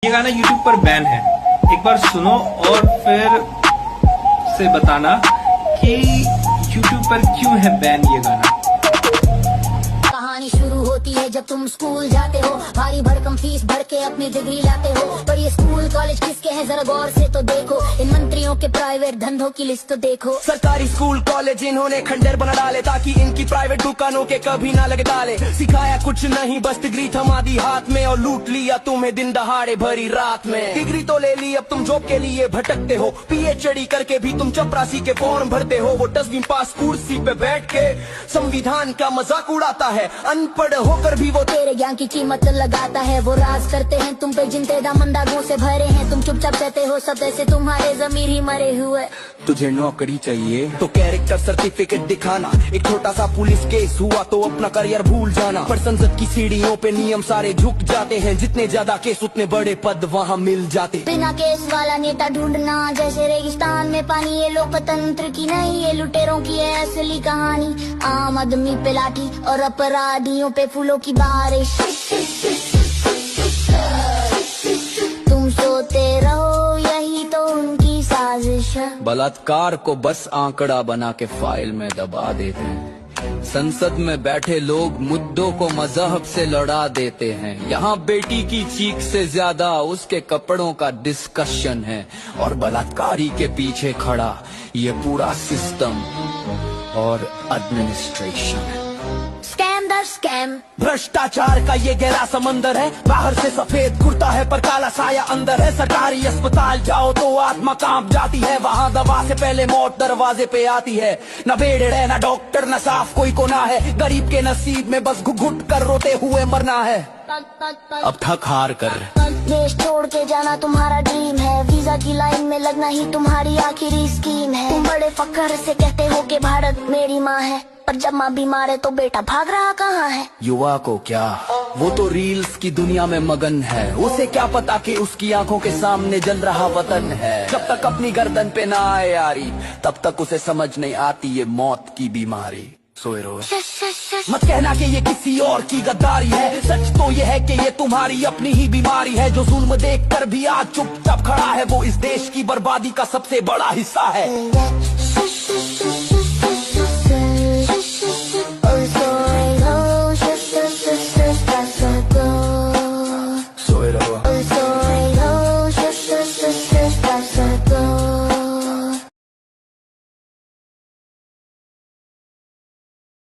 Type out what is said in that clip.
ये गाना YouTube पर बैन है। एक बार सुनो और फिर से बताना कि YouTube पर क्यों है बैन ये गाना। कहानी शुरू होती है जब तुम स्कूल जाते हो, भारी भरकम फीस भर के अपनी डिग्री लाते हो। पर ये स्कूल कॉलेज किसके हैं जरा गौर से तो देखो, इन मंत्रियों के प्राइवेट धंधों की लिस्ट तो देखो। सरकारी स्कूल कॉलेज इन्होंने खंडर बना डाले ताकि इनकी प्राइवेट दुकानों के कभी ना लगे ताले। सिखाया कुछ नहीं बस डिग्री थमा दी हाथ में और लूट लिया तुम्हें दिन दहाड़े भरी रात में। डिग्री तो ले ली अब तुम जॉब के लिए भटकते हो, PhD करके भी तुम चपरासी के फॉर्म भरते हो। वो 10वीं पास कुर्सी पे बैठ के संविधान का मजाक उड़ाता है, अनपढ़ होकर भी वो तेरे ज्ञान की कीमत लगाता है। वो राज करते हैं तुम पे जिनते दामन दागों से भरे हैं, तुम चुपचाप कहते हो सब ऐसे तुम्हारे जमीर ही मरे हुए। तुझे नौकरी चाहिए तो कैरेक्टर सर्टिफिकेट दिखाना, एक छोटा सा पुलिस केस हुआ तो अपना करियर भूल जाना। पर संसद की सीढ़ियों पे नियम सारे झुक जाते हैं, जितने ज्यादा केस उतने बड़े पद वहाँ मिल जाते। बिना केस वाला नेता ढूंढना जैसे रेगिस्तान में पानी, ये लोकतंत्र की नहीं ये लुटेरों की है असली कहानी। आम आदमी पे लाठी और अपराधियों पे फूलों की बारिश। तुम सोते रहो यही तो उनकी साजिश है। बलात्कार को बस आंकड़ा बना के फाइल में दबा देते हैं। संसद में बैठे लोग मुद्दों को मजहब से लड़ा देते हैं। यहाँ बेटी की चीख से ज्यादा उसके कपड़ों का डिस्कशन है, और बलात्कारी के पीछे खड़ा ये पूरा सिस्टम और एडमिनिस्ट्रेशन है। स्कैम दर स्कैम, भ्रष्टाचार का ये गहरा समंदर है। बाहर से सफेद कुर्ता है पर काला साया अंदर है। सरकारी अस्पताल जाओ तो आत्मा कांप जाती है, वहाँ दवा से पहले मौत दरवाजे पे आती है। न बेड है न डॉक्टर न साफ कोई कोना है, गरीब के नसीब में बस घुट कर रोते हुए मरना है। अब थक हार कर देश छोड़ के जाना तुम्हारा ड्रीम है, वीजा की लाइन में लगना ही तुम्हारी आखिरी स्कीम है। तुम बड़े फख्र से कहते हो कि भारत मेरी माँ है, पर जब माँ बीमार है तो बेटा भाग रहा कहाँ है। युवा को क्या, वो तो रील्स की दुनिया में मगन है। उसे क्या पता कि उसकी आंखों के सामने जल रहा वतन है। जब तक अपनी गर्दन पे ना आए यारी, तब तक उसे समझ नहीं आती ये मौत की बीमारी। सोए रहो मत कहना कि ये किसी और की गद्दारी है, सच तो ये है कि ये तुम्हारी अपनी ही बीमारी है। जो जुल्म देख कर भी आज चुपचाप खड़ा है, वो इस देश की बर्बादी का सबसे बड़ा हिस्सा है।